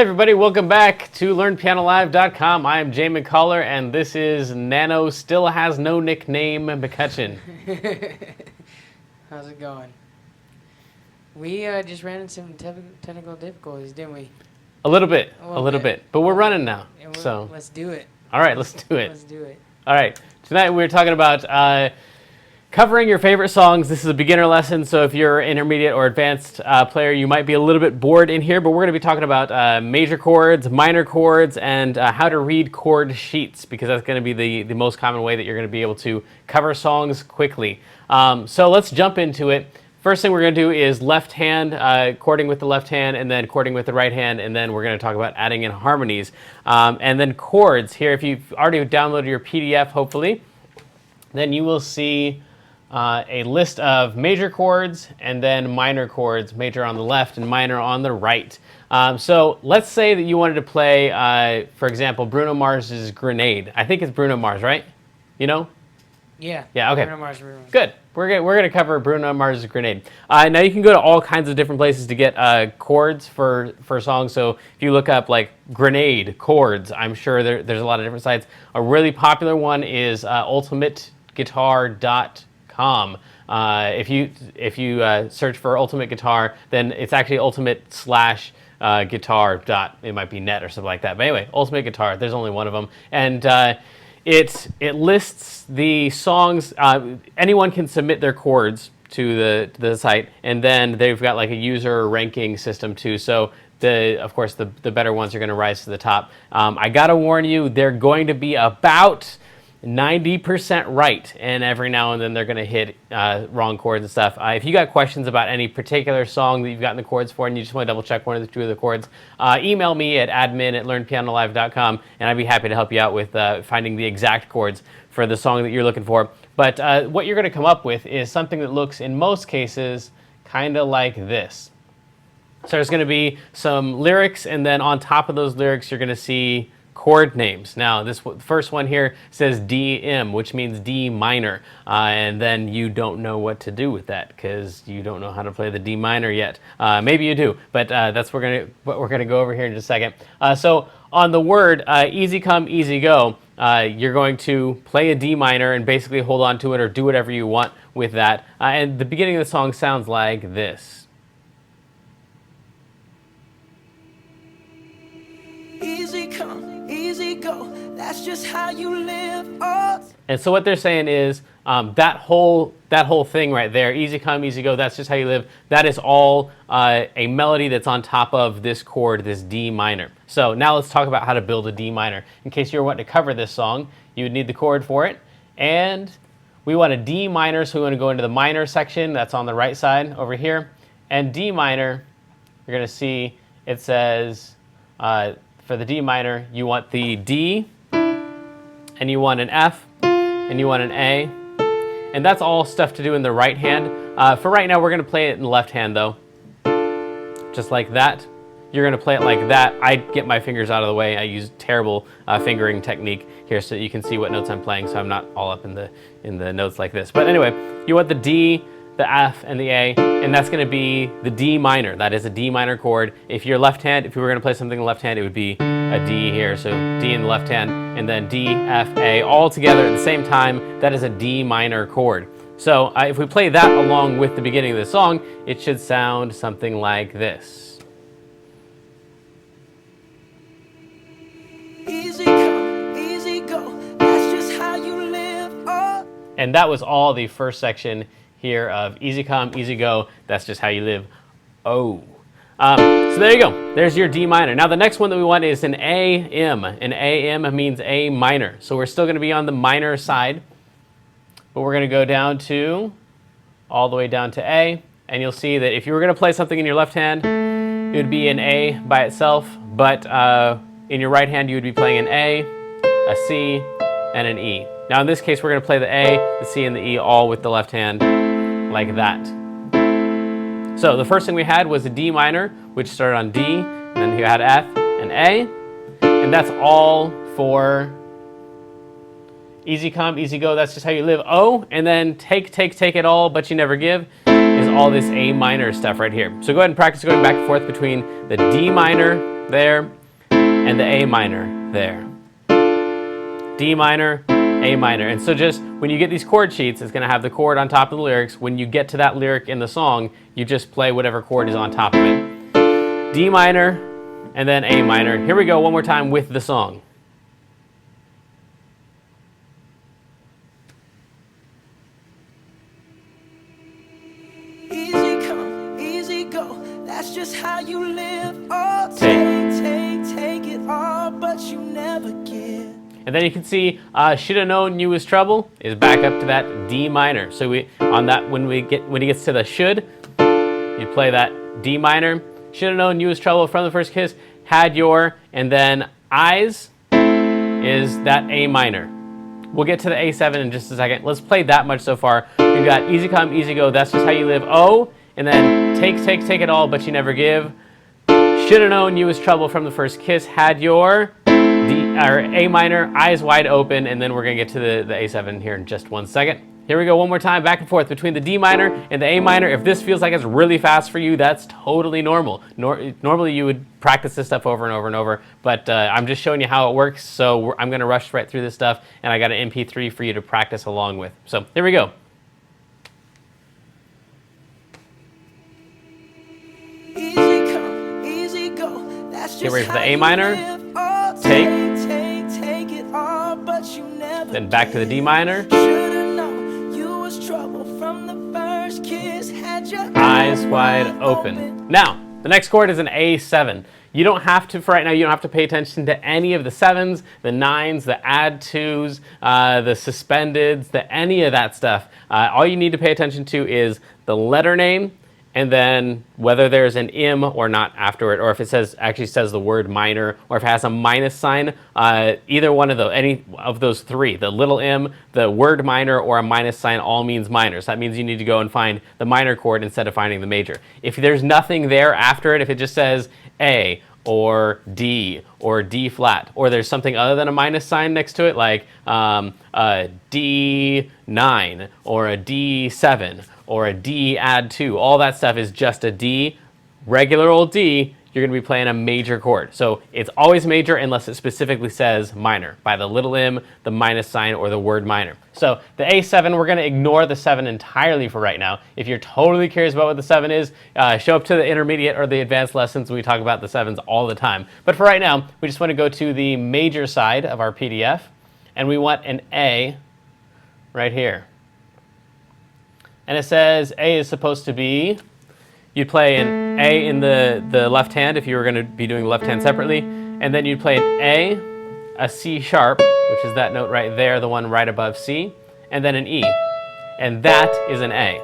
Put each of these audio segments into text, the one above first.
Hey everybody, welcome back to LearnPianoLive.com. I am Jay McCullough, and this is Nano Still Has No Nickname McCutcheon. How's it going? We just ran into some technical difficulties, didn't we? A little bit. But we're running now, so. Let's do it. All right, let's do it. Let's do it. All right, tonight we're talking about covering your favorite songs. This is a beginner lesson, so if you're an intermediate or advanced player, you might be a little bit bored in here, but we're going to be talking about major chords, minor chords, and how to read chord sheets, because that's going to be the most common way that you're going to be able to cover songs quickly. So let's jump into it. First thing we're going to do is left hand, chording with the left hand, and then chording with the right hand, and then we're going to talk about adding in harmonies. And then chords. Here, if you've already downloaded your PDF, hopefully, then you will see a list of major chords and then minor chords, major on the left and minor on the right. So let's say that you wanted to play, for example, Bruno Mars's Grenade. I think it's Bruno Mars, right? You know? Yeah. Yeah, okay. Bruno Mars. Good. We're going to cover Bruno Mars's Grenade. Now you can go to all kinds of different places to get chords for songs. So if you look up like Grenade chords, I'm sure there's a lot of different sites. A really popular one is ultimateguitar.com. If you search for Ultimate Guitar, then it's actually ultimate/guitar. It might be net or something like that. But anyway, Ultimate Guitar. There's only one of them, and it lists the songs. Anyone can submit their chords to the site, and then they've got like a user ranking system too. So of course the better ones are going to rise to the top. I gotta warn you, they're going to be about 90% right, and every now and then they're going to hit wrong chords and stuff. If you got questions about any particular song that you've gotten the chords for and you just want to double check one of the two of the chords, email me at admin@learnpianolive.com, and I'd be happy to help you out with finding the exact chords for the song that you're looking for. But what you're going to come up with is something that looks, in most cases, kind of like this. So there's going to be some lyrics, and then on top of those lyrics, you're going to see chord names. Now, this first one here says DM, which means D minor, and then you don't know what to do with that because you don't know how to play the D minor yet. Maybe you do, but that's what we're gonna go over here in just a second. So on the word easy come, easy go, you're going to play a D minor and basically hold on to it or do whatever you want with that. And the beginning of the song sounds like this. Easy come, easy go, that's just how you live. Oh. And so what they're saying is that whole thing right there, easy come, easy go, that's just how you live, that is all a melody that's on top of this chord, this D minor. So now let's talk about how to build a D minor. In case you're wanting to cover this song, you would need the chord for it. And we want a D minor, so we want to go into the minor section, that's on the right side over here. And D minor, you're going to see it says, for the D minor, you want the D, and you want an F, and you want an A, and that's all stuff to do in the right hand. For right now, we're going to play it in the left hand, though, just like that. You're going to play it like that. I get my fingers out of the way. I use terrible fingering technique here so that you can see what notes I'm playing, so I'm not all up in the notes like this. But anyway, you want the D, the F, and the A, and that's going to be the D minor. That is a D minor chord. If you're left hand, if you were going to play something in the left hand, it would be a D here. So D in the left hand, and then D, F, A, all together at the same time. That is a D minor chord. So if we play that along with the beginning of the song, it should sound something like this. Easy come, easy go, that's just how you live. Oh. And that was all the first section here of easy come, easy go, that's just how you live. Oh. So there you go. There's your D minor. Now the next one that we want is an AM. An AM means A minor. So we're still going to be on the minor side, but we're going to go down to, all the way down to A, and you'll see that if you were going to play something in your left hand, it would be an A by itself, but in your right hand you would be playing an A, a C, and an E. Now in this case we're going to play the A, the C, and the E all with the left hand, like that. So the first thing we had was a D minor, which started on D, and then you had F and A, and that's all for easy come, easy go, that's just how you live. O, and then take it all, but you never give, is all this A minor stuff right here. So go ahead and practice going back and forth between the D minor, there, and the A minor there. D minor, A minor. And so just when you get these chord sheets, it's going to have the chord on top of the lyrics. When you get to that lyric in the song, you just play whatever chord is on top of it. D minor, and then A minor. Here we go one more time with the song. Easy come, easy go. That's just how you live. Oh, take it all, but you never give. And then you can see "Shoulda Known You Was Trouble" is back up to that D minor. So we on that when he gets to the should, you play that D minor. "Shoulda Known You Was Trouble" from the first kiss, "Had Your," and then "Eyes" is that A minor. We'll get to the A7 in just a second. Let's play that much so far. We've got "Easy Come, Easy Go," "That's Just How You Live," O, and then take it all, but you never give. "Shoulda Known You Was Trouble" from the first kiss, "Had Your," A minor, "Eyes Wide Open," and then we're going to get to the A7 here in just 1 second. Here we go one more time, back and forth between the D minor and the A minor. If this feels like it's really fast for you, that's totally normal. Normally you would practice this stuff over and over and over, but I'm just showing you how it works, so I'm going to rush right through this stuff, and I got an MP3 for you to practice along with. So here we go. Easy come, easy go. That's just Get ready for the how A you minor. live. Oh, Take. take it all, but you never Then back to the D minor. Should've known you was trouble from the first kiss. Had your Eyes wide open. Now, the next chord is an A7. You don't have to, for right now, you don't have to pay attention to any of the 7s, the 9s, the add 2s, the suspendeds, any of that stuff. All you need to pay attention to is the letter name, and then whether there's an im or not after it, or if it actually says the word minor, or if it has a minus sign. Either one of those, any of those three, the little m, the word minor, or a minus sign, all means minor. So that means you need to go and find the minor chord instead of finding the major. If there's nothing there after it, if it just says A or D or D flat, or there's something other than a minus sign next to it, like a D9 or a D7 or a D add 2, all that stuff is just a D, regular old D, you're going to be playing a major chord. So it's always major unless it specifically says minor, by the little m, the minus sign, or the word minor. So the A7, we're going to ignore the 7 entirely for right now. If you're totally curious about what the 7 is, show up to the intermediate or the advanced lessons. We talk about the 7s all the time. But for right now, we just want to go to the major side of our PDF, and we want an A right here. And it says A is supposed to be, you'd play an A in the left hand if you were going to be doing the left hand separately, and then you'd play an A C sharp, which is that note right there, the one right above C, and then an E. And that is an A.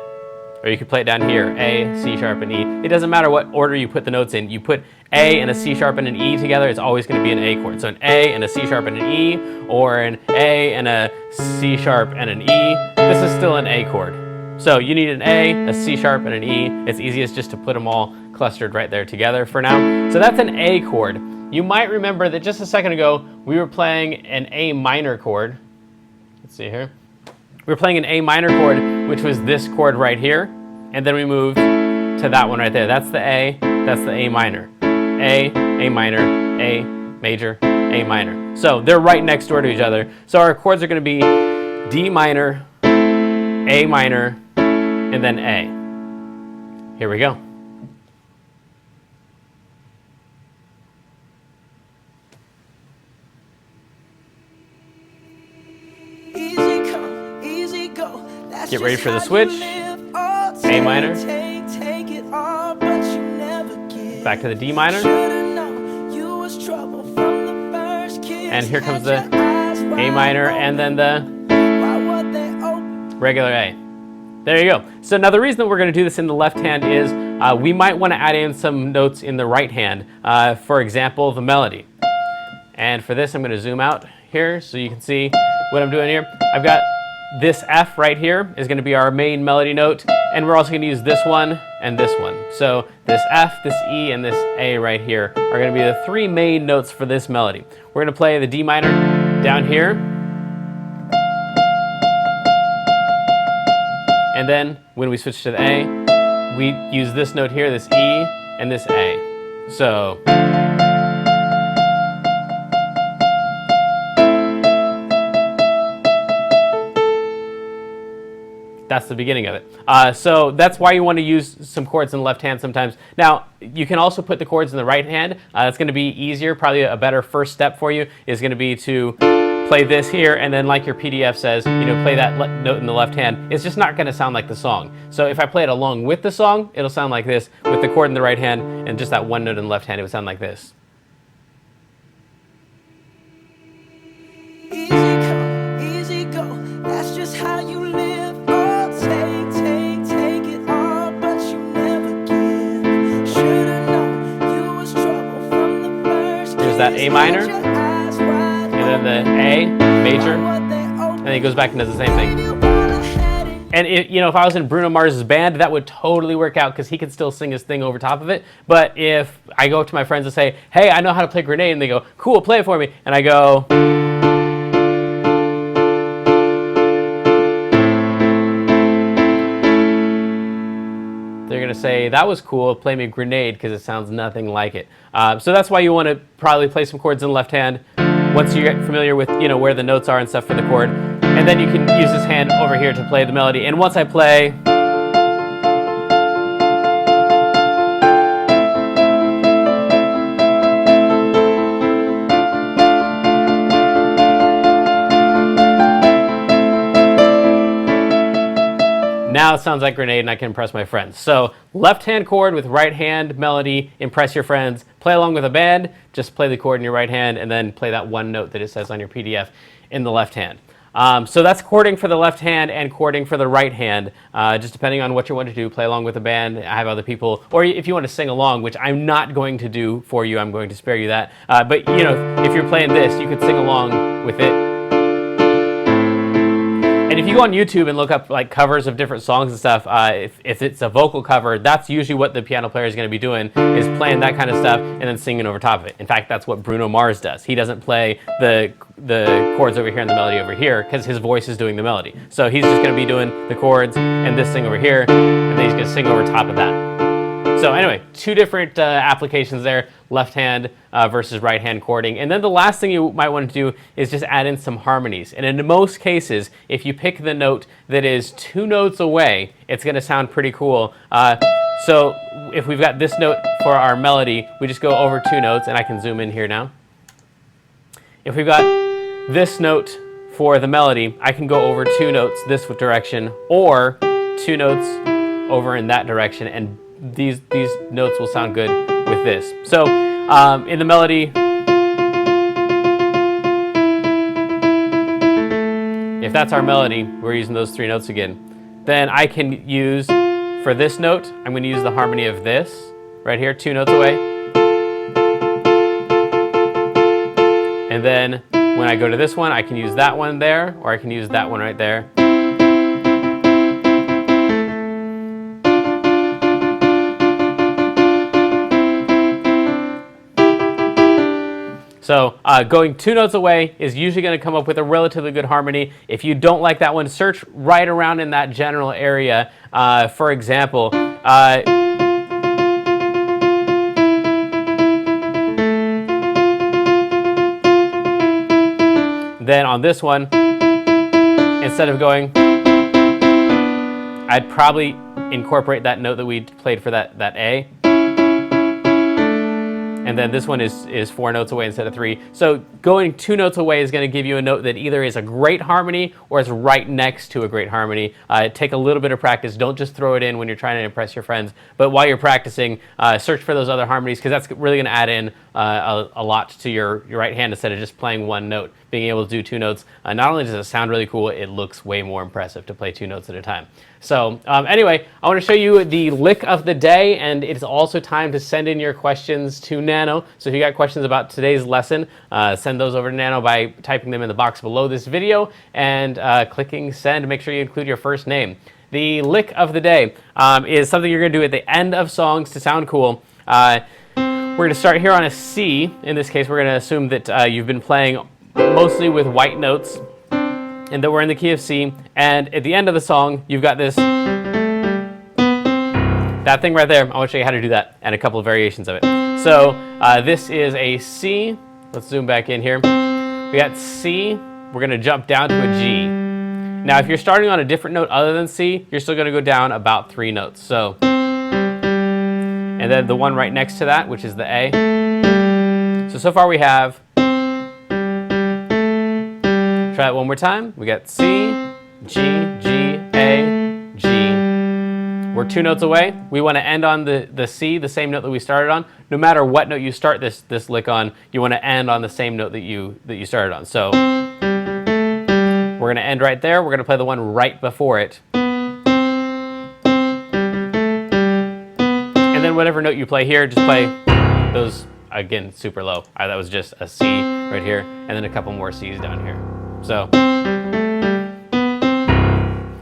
Or you could play it down here, A, C sharp, and E. It doesn't matter what order you put the notes in. You put A and a C sharp and an E together, it's always going to be an A chord. So an A and a C sharp and an E, or an A and a C sharp and an E, this is still an A chord. So you need an A, a C sharp, and an E. It's easiest just to put them all clustered right there together for now. So that's an A chord. You might remember that just a second ago, we were playing an A minor chord. Let's see here. We were playing an A minor chord, which was this chord right here. And then we moved to that one right there. That's the A, that's the A minor. A minor, A major, A minor. So they're right next door to each other. So our chords are going to be D minor, A minor, and then A. Here we go. Easy come, easy go. That's Get ready just for the how switch. you live. Oh, A minor. Take it all, but you never give. Back to the D minor. Should've known you was trouble from the first kiss. And here comes Had the your eyes A wide minor open. and then the Why would they open? regular A. There you go. So now the reason that we're going to do this in the left hand is we might want to add in some notes in the right hand. For example, the melody. And for this, I'm going to zoom out here so you can see what I'm doing here. I've got this F right here is going to be our main melody note, and we're also going to use this one and this one. So this F, this E, and this A right here are going to be the three main notes for this melody. We're going to play the D minor down here. And then when we switch to the A, we use this note here, this E, and this A. So that's the beginning of it. So that's why you want to use some chords in the left hand sometimes. Now, you can also put the chords in the right hand. That's going to be easier. Probably a better first step for you is going to be to play this here, and then like your PDF says, play that note in the left hand. It's just not going to sound like the song. So if I play it along with the song, it'll sound like this. With the chord in the right hand and just that one note in the left hand, it would sound like this. Easy come, easy go, that's just how you live. Oh, take it all, but you never give. Should've known you was trouble from the first. There's that A minor, and then the A major, and then he goes back and does the same thing. And if I was in Bruno Mars's band, that would totally work out because he could still sing his thing over top of it. But if I go up to my friends and say, hey, I know how to play Grenade, and they go, cool, play it for me, and I go, they're going to say, that was cool, play me Grenade, because it sounds nothing like it. So that's why you want to probably play some chords in the left hand once you get familiar with where the notes are and stuff for the chord. And then you can use this hand over here to play the melody. And once I play, now it sounds like Grenade and I can impress my friends. So left hand chord with right hand melody, impress your friends. Play along with a band, just play the chord in your right hand and then play that one note that it says on your PDF in the left hand. So that's chording for the left hand and chording for the right hand, just depending on what you want to do. Play along with a band, I have other people, or if you want to sing along, which I'm not going to do for you, I'm going to spare you that. But if you're playing this, you could sing along with it. And if you go on YouTube and look up like covers of different songs and stuff, if it's a vocal cover, that's usually what the piano player is going to be doing, is playing that kind of stuff and then singing over top of it. In fact, that's what Bruno Mars does. He doesn't play the chords over here and the melody over here because his voice is doing the melody. So he's just going to be doing the chords and this thing over here, and then he's going to sing over top of that. So anyway, two different applications there, left hand versus right hand chording. And then the last thing you might want to do is just add in some harmonies. And in most cases, if you pick the note that is 2 notes away, it's going to sound pretty cool. So if we've got this note for our melody, we just go over 2 notes, and I can zoom in here now. If we've got this note for the melody, I can go over 2 notes this direction, or 2 notes over in that direction, and these notes will sound good with this. So in the melody, if that's our melody, we're using those 3 notes again. Then I can use, for this note, I'm going to use the harmony of this, right here, 2 notes away. And then when I go to this one, I can use that one there, or I can use that one right there. So going 2 notes away is usually going to come up with a relatively good harmony. If you don't like that one, search right around in that general area. For example, then on this one, instead of going, I'd probably incorporate that note that we played for that A. And then this one is 4 notes away instead of 3. So going 2 notes away is going to give you a note that either is a great harmony or is right next to a great harmony. Take a little bit of practice. Don't just throw it in when you're trying to impress your friends. But while you're practicing, search for those other harmonies, because that's really going to add in a lot to your right hand instead of just playing 1 note. Being able to do 2 notes, not only does it sound really cool, it looks way more impressive to play 2 notes at a time. So anyway, I want to show you the lick of the day, and it's also time to send in your questions to Nano. So if you got questions about today's lesson, send those over to Nano by typing them in the box below this video and clicking send. Make sure you include your first name. The lick of the day is something you're going to do at the end of songs to sound cool. We're going to start here on a C. In this case, we're going to assume that you've been playing mostly with white notes, and that we're in the key of C, and at the end of the song, you've got this, that thing right there. I want to show you how to do that, and a couple of variations of it. So this is a C. Let's zoom back in here. We got C. We're going to jump down to a G. Now, if you're starting on a different note other than C, you're still going to go down about 3 notes. So, and then the one right next to that, which is the A. So far we have, try it one more time. We got C, G, G, A, G. We're 2 notes away. We want to end on the C, the same note that we started on. No matter what note you start this lick on, you want to end on the same note that you started on. So we're going to end right there. We're going to play the one right before it. And then whatever note you play here, just play those, again, super low. That was just a C right here, and then a couple more C's down here.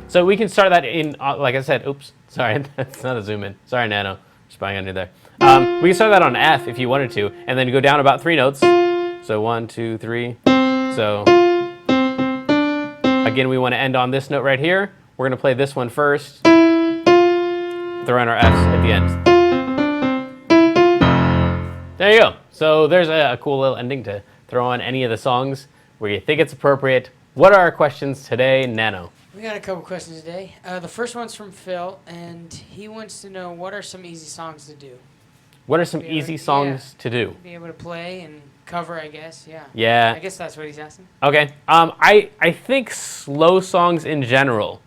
So we can start that in, like I said, oops, sorry, that's not a zoom in. Sorry, Nano, spying on you there. We can start that on F if you wanted to, and then go down about 3 notes. So 1, 2, 3. So again, we want to end on this note right here. We're going to play this one first, throw in our Fs at the end. There you go. So there's a cool little ending to throw on any of the songs where you think it's appropriate. What are our questions today, Nano? We got a couple questions today. The first one's from Phil, and he wants to know what are some easy songs to do? What are some easy songs to do? Be able to play and cover, I guess. Yeah. Yeah. I guess that's what he's asking. Okay. I think slow songs in general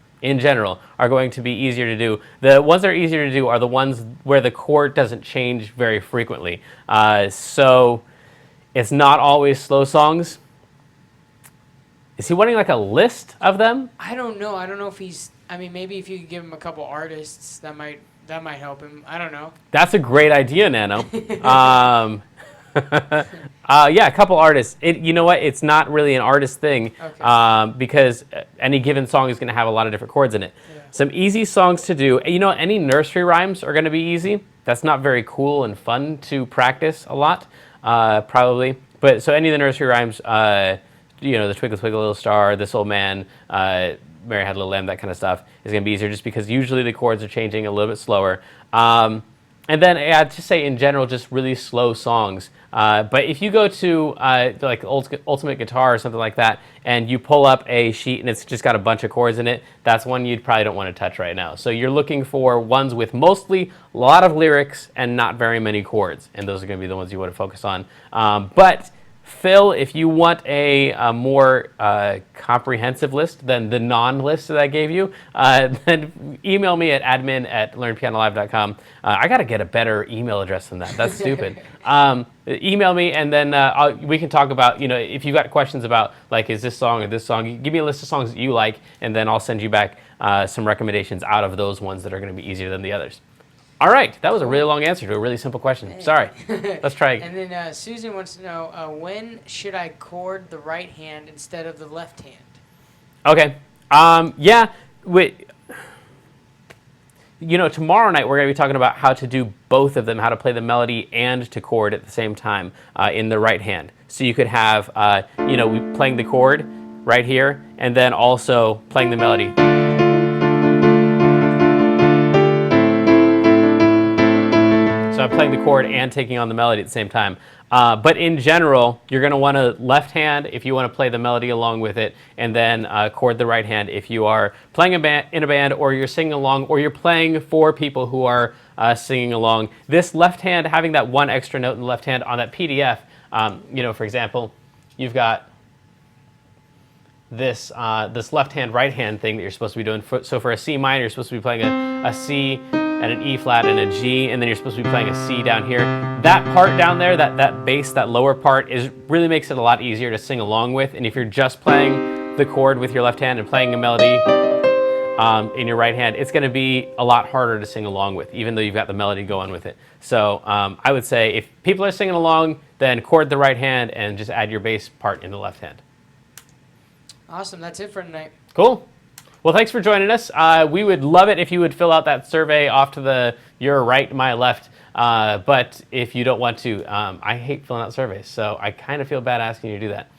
are going to be easier to do. The ones that are easier to do are the ones where the chord doesn't change very frequently. So it's not always slow songs. Is he wanting like a list of them? I don't know. I don't know if he's. I mean, maybe if you could give him a couple artists, that might help him. I don't know. That's a great idea, Nano. Yeah, a couple artists. You know what? It's not really an artist thing, Okay. because any given song is going to have a lot of different chords in it. Yeah. Some easy songs to do. You know, any nursery rhymes are going to be easy. That's not very cool and fun to practice a lot, probably. But so any of the nursery rhymes, you know, the Twinkle Twinkle Little Star, This Old Man, Mary Had a Little Lamb, that kind of stuff is going to be easier just because usually the chords are changing a little bit slower. And then I'd just say in general, just really slow songs. But if you go to like Ultimate Guitar or something like that, and you pull up a sheet and it's just got a bunch of chords in it, that's one you probably don't want to touch right now. So you're looking for ones with mostly a lot of lyrics and not very many chords, and those are going to be the ones you want to focus on. But Phil, if you want a more comprehensive list than the non-list that I gave you, then email me at admin@learnpianolive.com. I got to get a better email address than that. That's stupid. Email me, and then we can talk about, you know, if you've got questions about, like, is this song or this song, give me a list of songs that you like, and then I'll send you back some recommendations out of those ones that are going to be easier than the others. All right, that was a really long answer to a really simple question. Sorry. Let's try again. And then Susan wants to know, when should I chord the right hand instead of the left hand? Okay. Yeah. You know, tomorrow night we're going to be talking about how to do both of them, how to play the melody and to chord at the same time in the right hand. So you could have, you know, playing the chord right here and then also playing the melody. So I'm playing the chord and taking on the melody at the same time. But in general, you're going to want a left hand if you want to play the melody along with it, and then chord the right hand if you are playing in a band, or you're singing along, or you're playing for people who are singing along. This left hand, having that one extra note in the left hand on that PDF, you know, for example, you've got this this left hand, right hand thing that you're supposed to be doing. So for a C minor, you're supposed to be playing a C and an E flat and a G, and then you're supposed to be playing a C down here. That part down there, that bass, that lower part, really makes it a lot easier to sing along with. And if you're just playing the chord with your left hand and playing a melody in your right hand, it's going to be a lot harder to sing along with, even though you've got the melody going with it. So I would say if people are singing along, then chord the right hand and just add your bass part in the left hand. Awesome. That's it for tonight. Cool. Well, thanks for joining us. We would love it if you would fill out that survey off to your right, my left. But if you don't want to, I hate filling out surveys, so I kind of feel bad asking you to do that.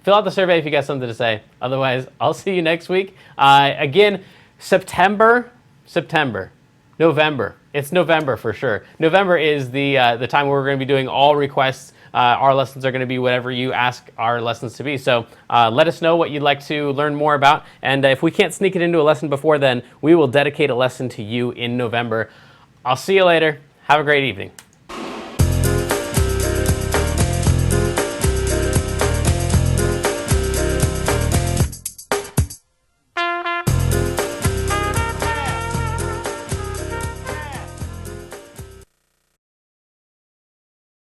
Fill out the survey if you got something to say. Otherwise, I'll see you next week. Again, November. It's November for sure. November is the time where we're going to be doing all requests our lessons are going to be whatever you ask our lessons to be. So let us know what you'd like to learn more about. And if we can't sneak it into a lesson before then, we will dedicate a lesson to you in November. I'll see you later. Have a great evening.